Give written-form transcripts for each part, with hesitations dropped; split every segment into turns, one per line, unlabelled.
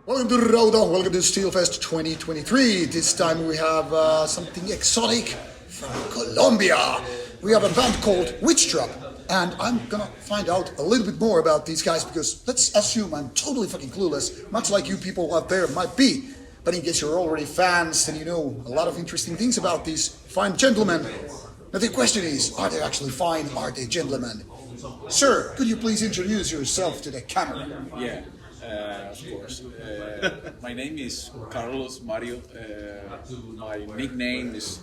Welcome to Rauta, welcome to Steelfest 2023. This time we have something exotic from Colombia. We have a band called Witchtrap, and I'm gonna find out a little bit more about these guys because let's assume I'm totally fucking clueless, much like you people out there might be. But in case you're already fans and you know a lot of interesting things about these fine gentlemen, now the question is, are they actually fine? Are they gentlemen? Sir, could you please introduce yourself to the camera?
Yeah, of course. My name is Carlos Mario. My nickname is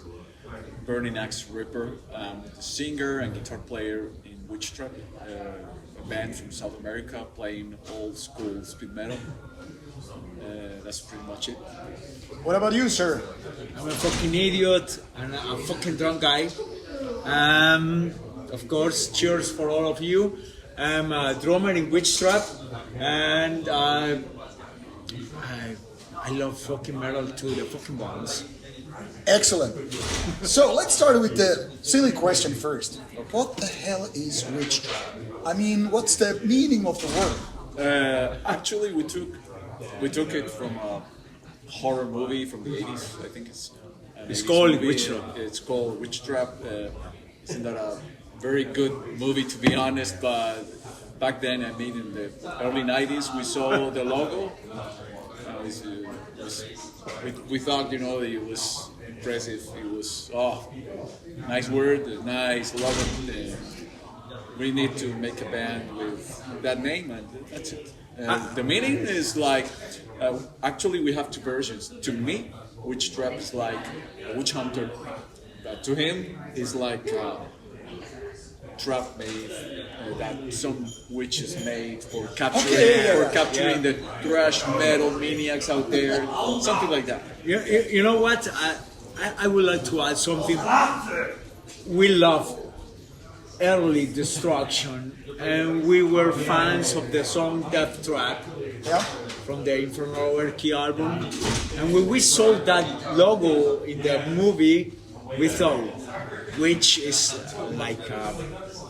Burning Axe Ripper. I'm the singer and guitar player in Witchtrap, a band from South America playing old school speed metal. That's pretty much it.
What about you, sir?
I'm a fucking idiot and a fucking drunk guy. Of course, cheers for all of you. I'm a drummer in Witchtrap, and I love fucking metal to the fucking bones.
Excellent. So let's start with the silly question first. What the hell is Witchtrap? I mean, what's the meaning of the word?
Actually, we took it from a horror movie from the 80s. I think it's
called
movie.
Witchtrap.
It's called Witchtrap. Isn't that a very good movie, to be honest? But back then, I mean, in the early 90s, we saw the logo. We thought, you know, it was impressive. It was, nice word, nice logo. We need to make a band with that name, and that's it. The meaning is like, actually, we have two versions. To me, Witchtrap is like a witch hunter. But to him, it's like a trap made that some witches made for capturing the thrash metal maniacs out there, something like that.
You know what? I would like to add something. We love early destruction, and we were fans of the song Death Trap from the Infernal Anarchy album. And when we saw that logo in the movie, we thought, witch is like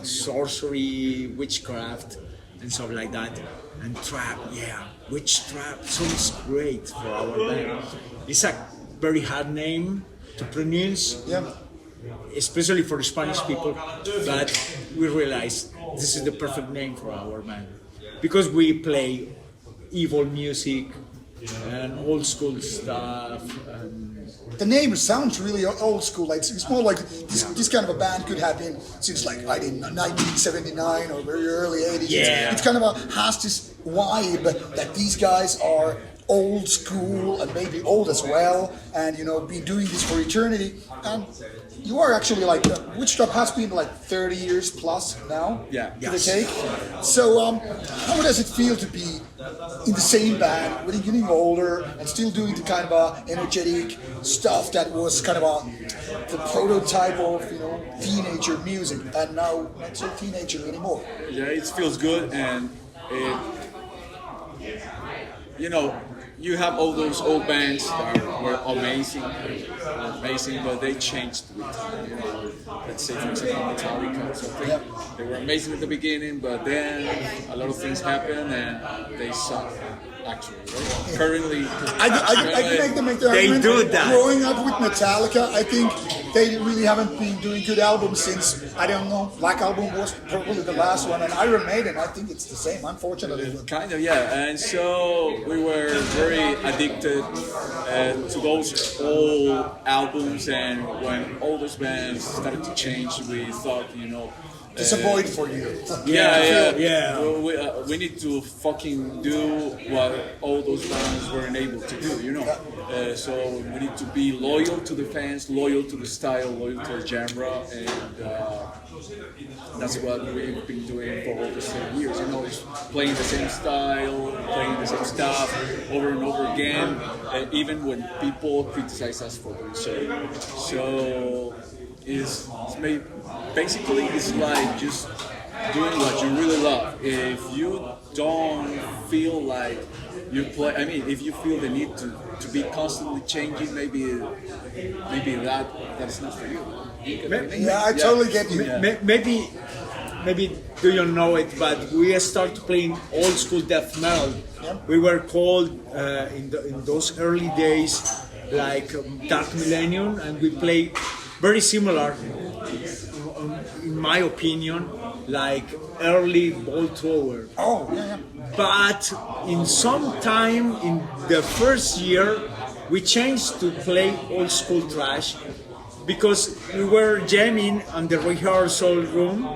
sorcery, witchcraft, and stuff like that. And trap, witch trap sounds great for our band. It's a very hard name to pronounce, especially for Spanish people. But we realized this is the perfect name for our band because we play evil music and old school stuff.
The name sounds really old school. Like it's more like this kind of a band could have been since like 1979 or very early 80s.
Yeah.
It's kind of has this vibe that these guys are old school and maybe old as well, and you know, been doing this for eternity. And you are actually like Witchtrap has been like 30 years plus now.
Yeah.
Give or take. So how does it feel to be in the same band, when you're getting older and still doing the kind of energetic stuff that was kind of the prototype of, you know, teenager music, and now not so teenager anymore?
Yeah, it feels good, and you know, you have all those old bands that were amazing, but they changed with time. You know, let's say for example Metallica or something. They were amazing at the beginning, but then a lot of things happened and they suck. Actually, right? Currently,
I can make the argument.
do that.
Growing up with Metallica, I think they really haven't been doing good albums since, I don't know, Black Album was probably the last one, and Iron Maiden, I think it's the same, unfortunately.
kind of, yeah. And so we were very addicted to those old albums, and when all those bands started to change, we thought, you know,
Disappointed for you.
Yeah.
We need to fucking do what all those bands weren't able to do, you know. So we need to be loyal to the fans, loyal to the style, loyal to the genre, and that's what we've been doing for all these years. You know, is playing the same style, playing the same stuff over and over again, even when people criticize us for doing so. So basically it's like just doing what you really love. If you don't feel like you play, I mean, if you feel the need to be constantly changing, maybe that's not for you.
Yeah, I totally get you.
Maybe maybe do you know it, but we started playing old school death metal. We were called in those early days like Dark Millennium, and we play very similar, in my opinion, like early ball thrower.
Oh, yeah.
But in some time in the first year, we changed to play old school thrash because we were jamming on the rehearsal room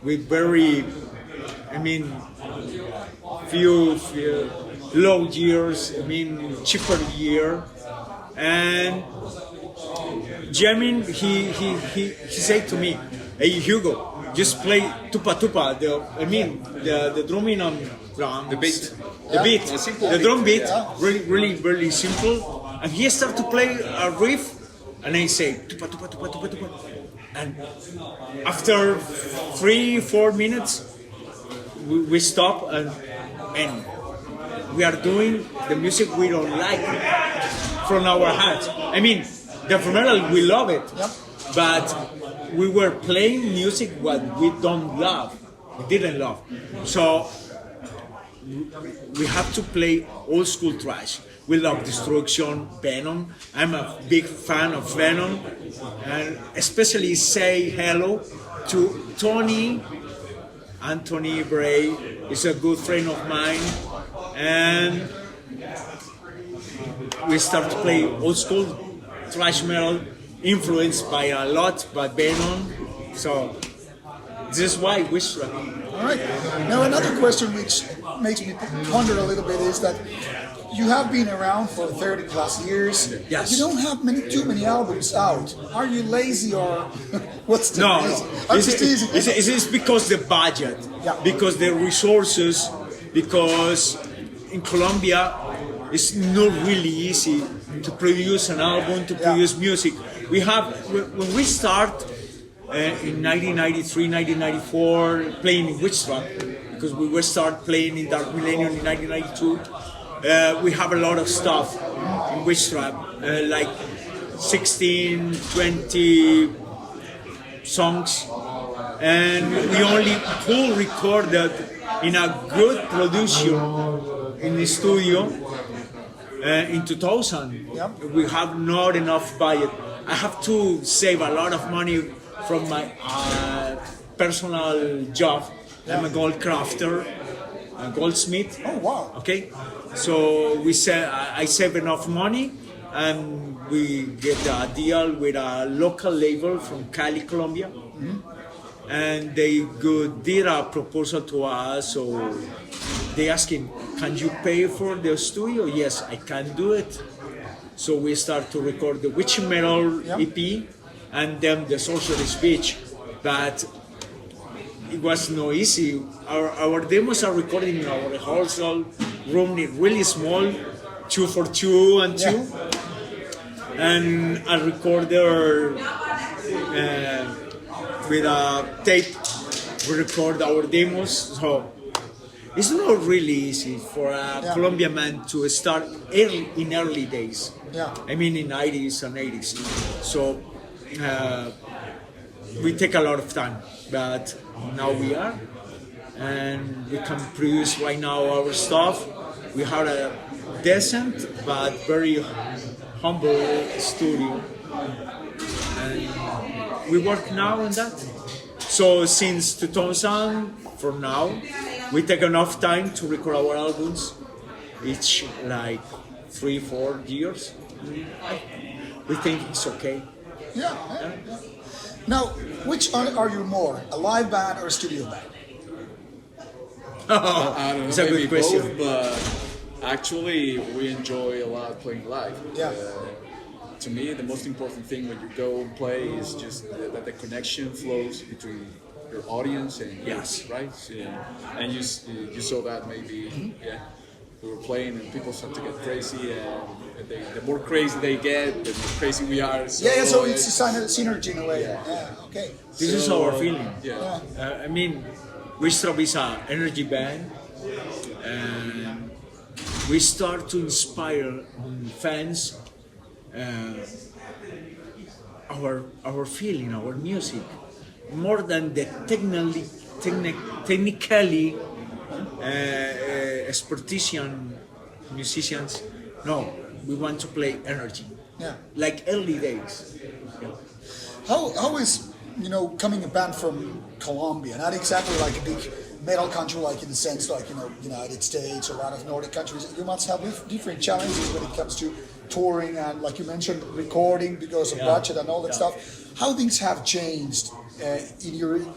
with very, few low years, cheaper year, and jamming. He said to me, "Hey Hugo, just play tupa tupa." The drumming on drums.
The beat.
The beat.
A simple
The drum beat.
Yeah.
Really simple. And he started to play a riff, and I say tupa tupa tupa tupa tupa. And after 3-4 minutes, we stop and we are doing the music we don't like from our hearts. The metal we love it, but we were playing music what we don't love, we didn't love. So we have to play old school thrash. We love Destruction, Venom. I'm a big fan of Venom, and especially say hello to Tony. Anthony Bray is a good friend of mine, and we start to play old school thrash metal, influenced by a lot by Venom. So this is why Witchtrap.
All right. Now another question which makes me ponder a little bit is that you have been around for 30 plus years.
Yes.
You don't have too many albums out. Are you lazy or what's the
No,
reason? I'm just teasing.
it's because the budget,
Yeah.
because the resources, because in Colombia it's not really easy to produce an album, to produce music. We have, when we start in 1993, 1994, playing in Witchtrap, because we were start playing in Dark Millennium in 1992. We have a lot of stuff in Witchtrap, like 16, 20 songs, and we only could record that in a good production in the studio in 2000.
Yep.
We have not enough budget. I have to save a lot of money from my personal job. I'm a gold crafter, a goldsmith.
Oh wow.
Okay, so I save enough money, and we get a deal with a local label from Cali, Colombia, and they did a proposal to us. So they asking, "Can you pay for the studio?" Yes, I can do it. So we start to record the Witch Metal EP, and then the Sorcerer's Beach, but it was no easy. Our demos are recorded in our rehearsal room, really small, 2x2 and 2, and a recorder with a tape. We record our demos, so it's not really easy for a Colombian man to start in early days.
Yeah.
In 90s and 80s. So we take a lot of time, but now we are, and we can produce right now our stuff. We have a decent but very humble studio, and we work now on that. So since 2000, from now, we take enough time to record our albums, each like 3-4 years. We think it's okay.
Yeah. Now, which are you more, a live band or a studio band?
I don't know,
It's a
maybe
good question.
both, but actually we enjoy a lot playing live.
Yeah.
To me, the most important thing when you go and play is just that the connection flows between your audience and you,
Yes.
right? Yeah. And you saw that maybe, we were playing and people start to get crazy, and the more crazy they get, the more crazy we are. So
So it's a synergy in a way. Yeah. Okay.
This is our feeling.
Yeah.
Witchtrap is an energy band, and we start to inspire fans our feeling, our music. more than the technically expertician musicians. No, we want to play energy.
Yeah.
Like early days.
How is, you know, coming a band from Colombia, not exactly like a big metal country, like in the sense like, you know, United States or a lot of Nordic countries, you must have different challenges when it comes to touring and, like you mentioned, recording because of budget and all that stuff. How things have changed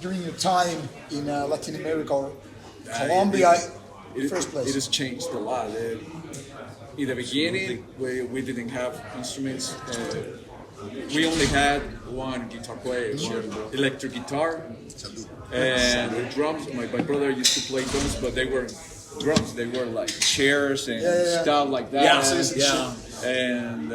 during your time in Latin America or Colombia in the first place?
It has changed a lot. In the beginning, we didn't have instruments. We only had one guitar player, electric guitar, and the drums. My brother used to play drums, but they were drums. They were like chairs and stuff like that. And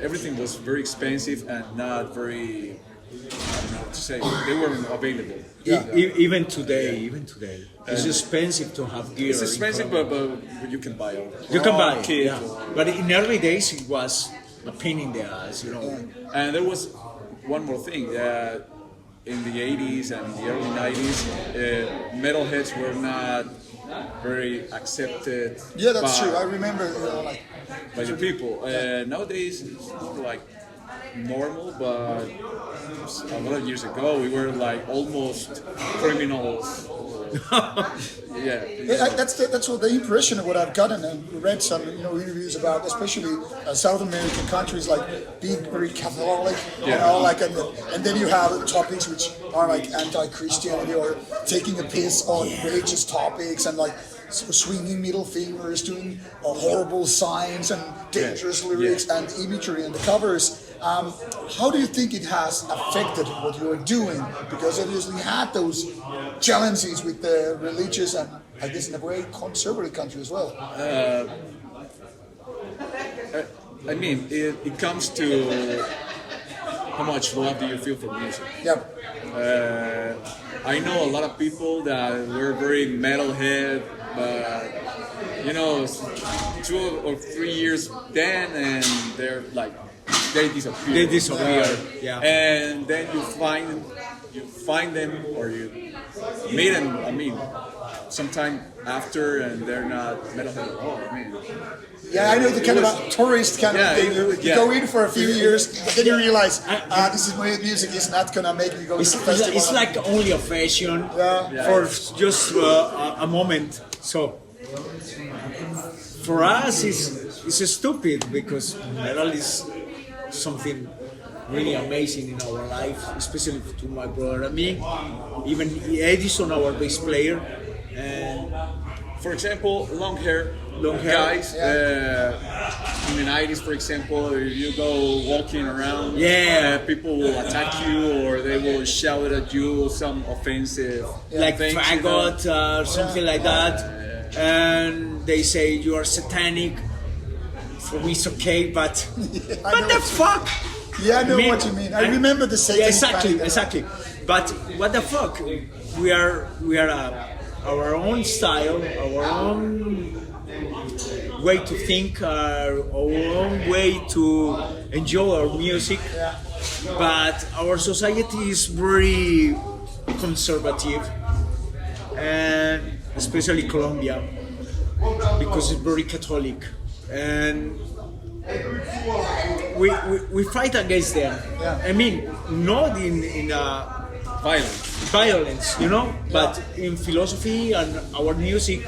everything was very expensive and not very, I don't know what to say. They weren't available.
Even today, it's expensive to have gear.
It's expensive, but you can buy it.
You can buy it, But in early days, it was a pain in the ass, you know.
And there was one more thing that in the 80s and the early 90s, metalheads were not very accepted.
Yeah, that's true. I remember, like
by the people. Nowadays, it's like normal, but a lot of years ago, we were like almost criminals.
That's what the impression of what I've gotten and read some interviews about, especially South American countries like being very Catholic, and then you have topics which are like anti-Christianity or taking a piss on religious topics and like swinging middle fingers, doing horrible signs and dangerous lyrics and imagery and the covers. How do you think it has affected what you're doing? Because obviously you had those challenges with the religious and, I guess, in a very conservative country as well.
I mean, it comes to how much love do you feel for music.
Yep.
I know a lot of people that were very metalhead, but 2 or 3 years then, and they're like, they disappear. And then you find them or you meet them. I mean, sometime after, and they're not metalhead at all. I mean,
I know the kind of tourist kind of thing. You go in for a few years, but then you realize, this is my music is not gonna make me go to the festival.
It's like only a fashion for just a moment. So for us, it's stupid because metal is something really amazing in our life, especially to my brother and me. Even Edison, our bass player, and
for example, long hair guys. In the 90s, for example, if you go walking around, people will attack you or they will shout at you some offensive
like
things,
faggot or something like that, and they say you are satanic. For me, it's okay, but what the fuck?
Yeah, I know what you mean. I remember the same.
Yeah, exactly. But what the fuck? We are our own style, our own way to think, our own way to enjoy our music. But our society is very conservative, and especially Colombia, because it's very Catholic. And we fight against them. I mean, not in violence, but in philosophy and our music,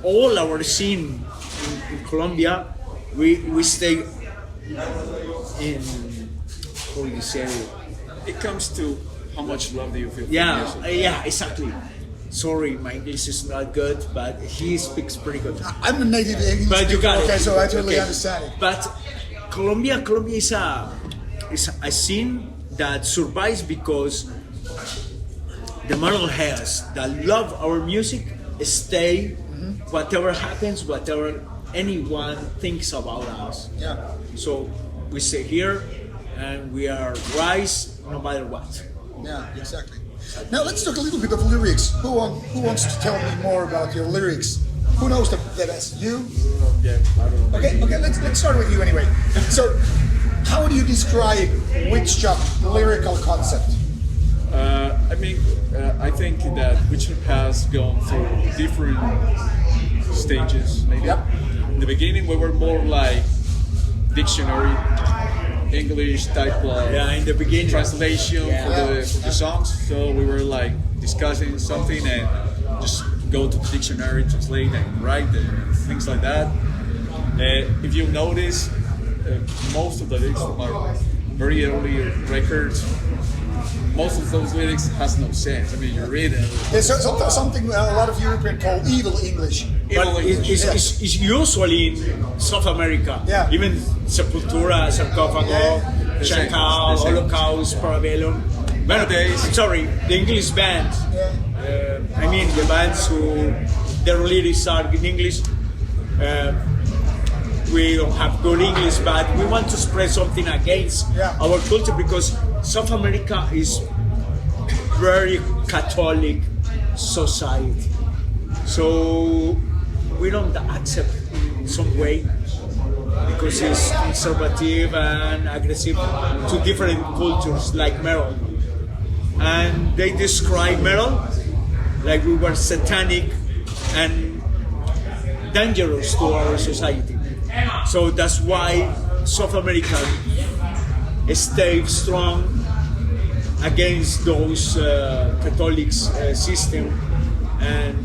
all our scene in Colombia, we stay in, how do you say?
It comes to how much love do you feel for music.
Yeah, exactly. Sorry, my English is not good, but he speaks pretty good.
I'm a native English
but you got
speaker,
it.
So I totally understand it.
But Colombia is a scene that survives because the metalheads that love our music stay, whatever happens, whatever anyone thinks about us.
Yeah.
So we stay here, and we are rise no matter what.
Yeah, exactly. Now let's talk a little bit of lyrics. Who wants to tell me more about your lyrics? Who knows the best? You?
Yeah, I don't know.
Okay, let's start with you anyway. So, how do you describe Witchtrap lyrical concept?
I think that Witchtrap has gone through different stages. Maybe in the beginning we were more like dictionary, English type of
in the beginning
translation for the songs. So we were like discussing something and just go to the dictionary, translate and write and things like that. If you notice, most of the lyrics from our very early records, most of those lyrics has no sense. I mean, you read it.
There's something a lot of Europeans call evil English.
But it's usually in South America.
Yeah.
Even Sepultura, Sarcophago, Chacal, Holocaust, Parabellum.
Nowadays,
sorry, the English bands. I mean, the bands who their lyrics are in English. We don't have good English, but we want to spread something against our culture because South America is very Catholic society. So we don't accept in some way because it's conservative and aggressive to different cultures like metal. And they describe metal like we were satanic and dangerous to our society. So that's why South America stay strong against those Catholic system, and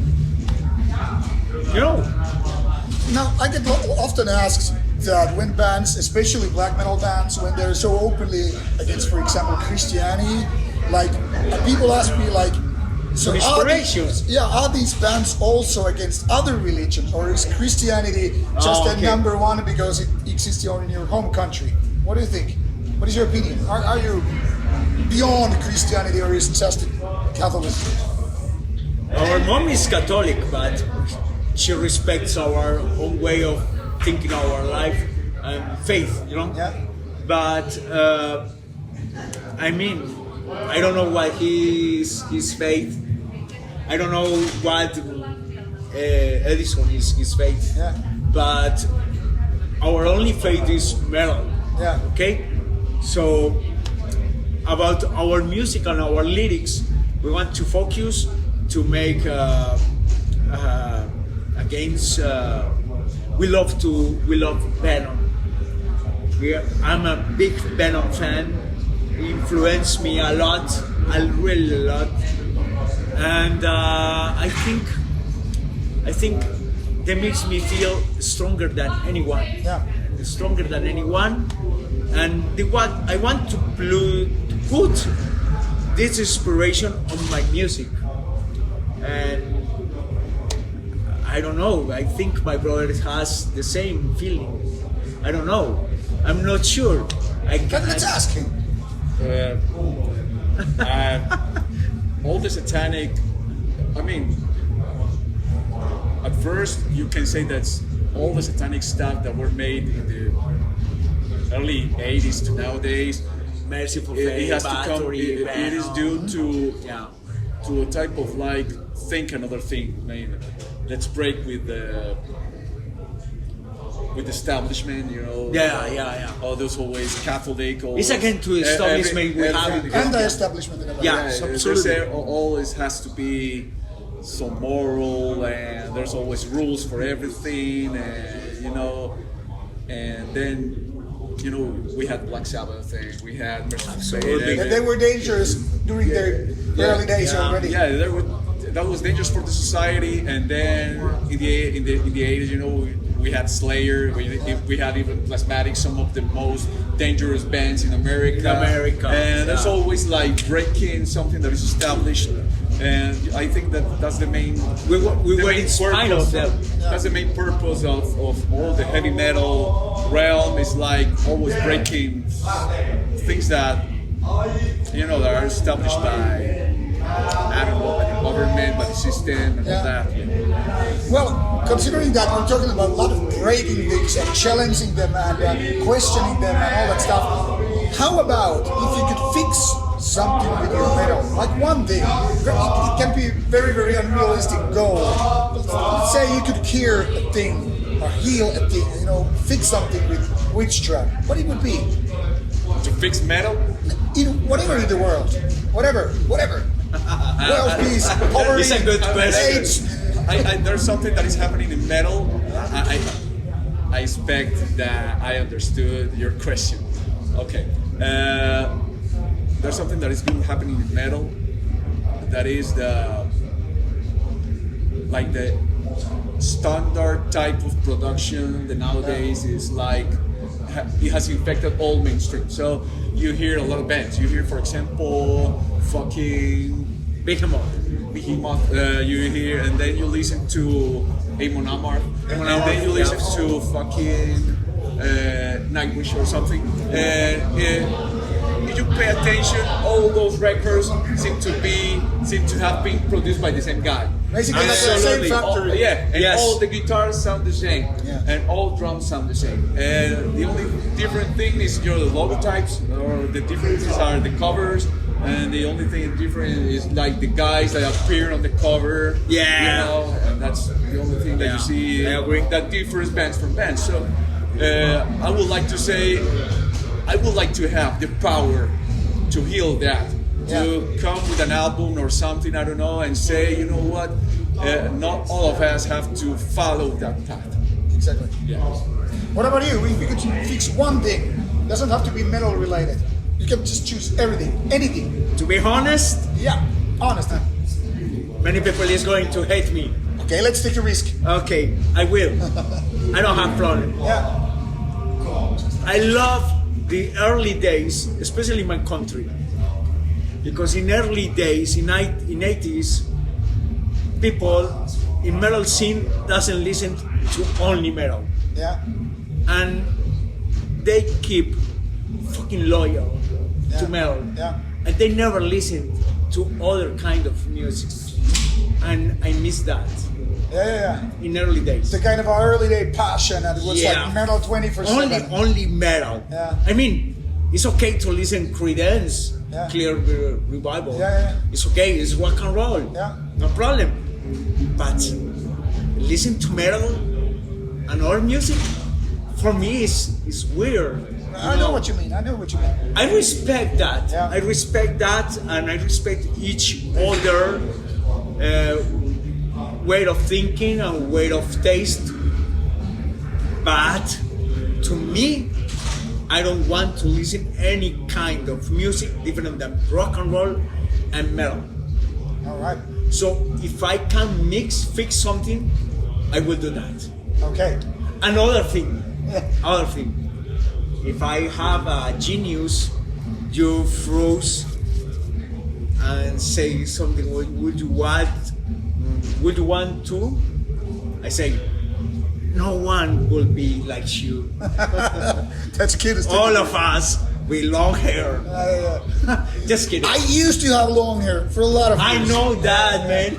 Now, I get often asked that when bands, especially black metal bands, when they're so openly against, for example, Christianity, like people ask me like, so
inspirations.
Are these bands also against other religions, or is Christianity just a number one because it exists only in your home country? What do you think? What is your opinion? Are you beyond Christianity, or is it just Catholicism?
Our mom is Catholic, but she respects our own way of thinking our life and faith,
Yeah.
But I mean, I don't know what his faith. I don't know what Edison is his faith.
Yeah.
But our only faith is metal.
Yeah.
Okay. So about our music and our lyrics, we want to focus to make against. We love Venom. I'm a big Venom fan. He influenced me a lot, really a lot, and I think that makes me feel stronger than anyone.
Yeah.
Stronger than anyone, and I want to put this inspiration on my music, and I don't know. I think my brother has the same feeling. I don't know. I'm not sure.
Let's ask him.
All the satanic, I mean, at first you can say that's all the satanic stuff that were made in the early 80s to nowadays.
Merciful
It
Fate,
has to come. It is due to a type of like think another thing. I mean, let's break with the establishment, all those always Catholic.
It's again to establishment we have.
And the establishment.
Absolutely.
There always has to be some moral, and there's always rules for everything, and and then we had Black Sabbath and we had Merciful Fate.
And they were dangerous during their early days already.
Yeah, that was dangerous for the society, and then in the 80s, we had Slayer, we had even Plasmatic, some of the most dangerous bands in America. And there's always like breaking something that is established, and I think that's the main.
We were in spite of them.
That's the main purpose of all the heavy metal realm, is like always breaking things that that are established by, I don't know, by the government, by the system, and all that.
Well, considering that we're talking about a lot of breaking things and challenging them and questioning them and all that stuff, how about if you could fix something with your metal? Like one thing. It can be very, very unrealistic goal. Let's say you could cure a thing or heal a thing, fix something with Witchtrap. What it would be?
To fix metal?
in whatever in the world, whatever, world peace, poverty,
It's a good question.
AIDS.
There's something that is happening in metal. I expect that I understood your question. Okay. There's something that is been happening in metal. That is the standard type of production that nowadays is like it has infected all mainstream. So you hear a lot of bands. You hear, for example, fucking Behemoth. You hear, and then you listen to Amon Amarth, and then you listen to fucking Nightwish or something. And if you pay attention, all those records seem to have been produced by the same guy.
Basically, like the same factory.
All the guitars sound the same, and all drums sound the same. And the only different thing is the logotypes, or the differences are the covers. And the only thing different is like the guys that appear on the cover. And that's the only thing that you see that differs bands from bands. So I would like to say, I would like to have the power to heal that. To come with an album or something, I don't know, and say, you know what, not all of us have to follow that path.
Exactly.
Yeah.
What about you? If you could fix one thing, doesn't have to be metal related. You can just choose everything, anything.
To be honest,
Honest, huh?
many people is going to hate me.
Okay, let's take a risk.
Okay, I will. I don't have problem. I love the early days, especially in my country. Because in early days, in 80s, people in metal scene doesn't listen to only metal. And they keep fucking loyal to metal. And they never listen to other kind of music. And I miss that. In early days.
The kind of our early day passion, and it was like metal 24/7.
Only metal. I mean, it's okay to listen Creedence, Clear Revival. It's okay, it's rock and roll. No problem. But listen to metal and other music, for me, is weird.
I know what you mean.
I respect that. I respect that, and I respect each other way of thinking and way of taste. But to me, I don't want to listen any kind of music different than rock and roll and metal.
All right.
So if I can fix something, I will do that.
Okay.
Another thing. If I have a genius, you froze and say something. Would you want to? I say, no one will be like you.
That's cute.
All of us with long hair. Just kidding.
I used to have long hair for a lot of years.
I know that, man.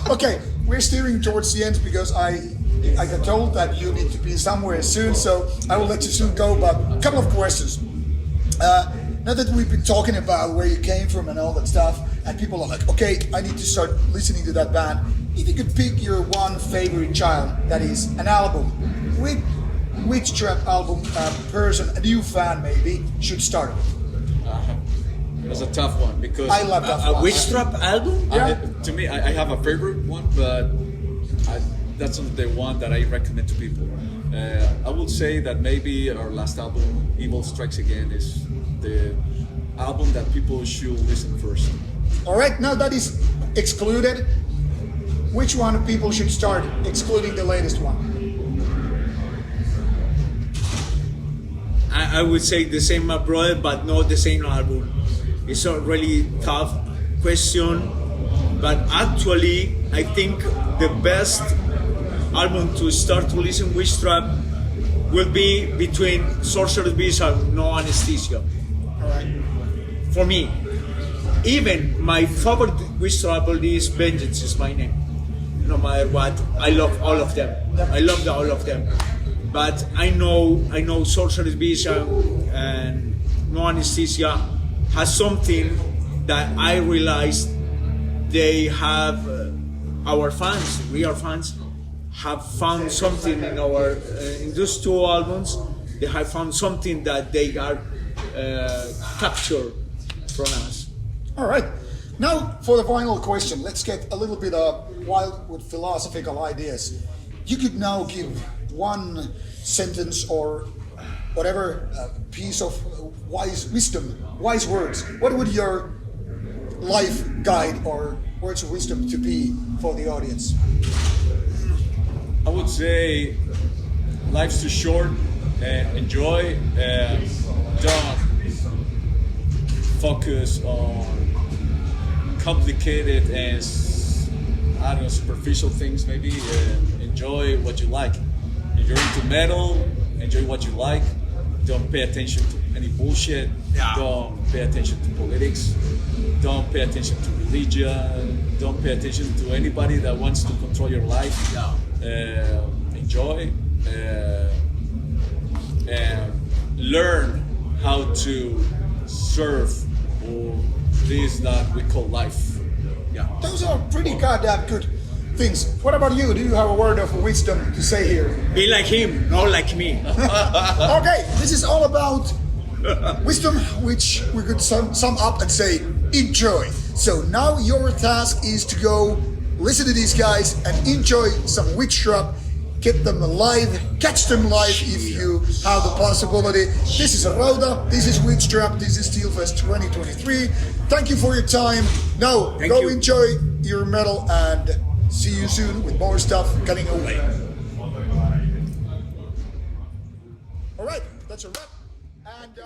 Okay, we're steering towards the end because I got told that you need to be somewhere soon, so I will let you soon go. But a couple of questions. Now that we've been talking about where you came from and all that stuff, and people are like, okay, I need to start listening to that band. If you could pick your one favorite child, that is an album, which trap album person, a new fan maybe, should start with?
It's a tough one because
I love that.
A Witchtrap album?
To me, I have a favorite one, but that's not the one that I recommend to people. I would say that maybe our last album, Evil Strikes Again, is the album that people should listen first.
All right, now that is excluded. Which one people should start, excluding the latest one?
I would say the same, my brother, but not the same album. It's a really tough question, but actually, I think the best album to start to listen Witchtrap will be between Sorcerer's Beast and No Anesthesia.
All right.
For me, even my favorite Witchtrap album is Vengeance Is My Name. No matter what, I love all of them. I love all of them. But I know Sorcerer's Beast and No Anesthesia has something that I realized they have, our fans, real fans, have found something in our in those two albums. They have found something that they are captured from us.
All right. Now for the final question. Let's get a little bit wild with philosophical ideas. You could now give one sentence or whatever piece of wise wisdom, wise words. What would your life guide or words of wisdom to be for the audience?
I would say life's too short. Enjoy. Don't focus on complicated and I don't know, superficial things. Maybe enjoy what you like. If you're into metal, enjoy what you like. Don't pay attention to any bullshit.
Yeah.
Don't pay attention to politics. Don't pay attention to religion. Don't pay attention to anybody that wants to control your life.
Yeah.
Enjoy and learn how to serve this that we call life.
Yeah.
Those are pretty goddamn good things. What about you? Do you have a word of wisdom to say here?
Be like him, not like me.
Okay, this is all about wisdom, which we could sum up and say, enjoy. So now your task is to go listen to these guys and enjoy some Witchtrap. Get them alive, catch them live if you have the possibility. This is Rauta, this is Witchtrap, this is Steelfest 2023. Thank you for your time. Now go enjoy your metal and see you soon with more stuff coming away. Alright, that's a wrap. And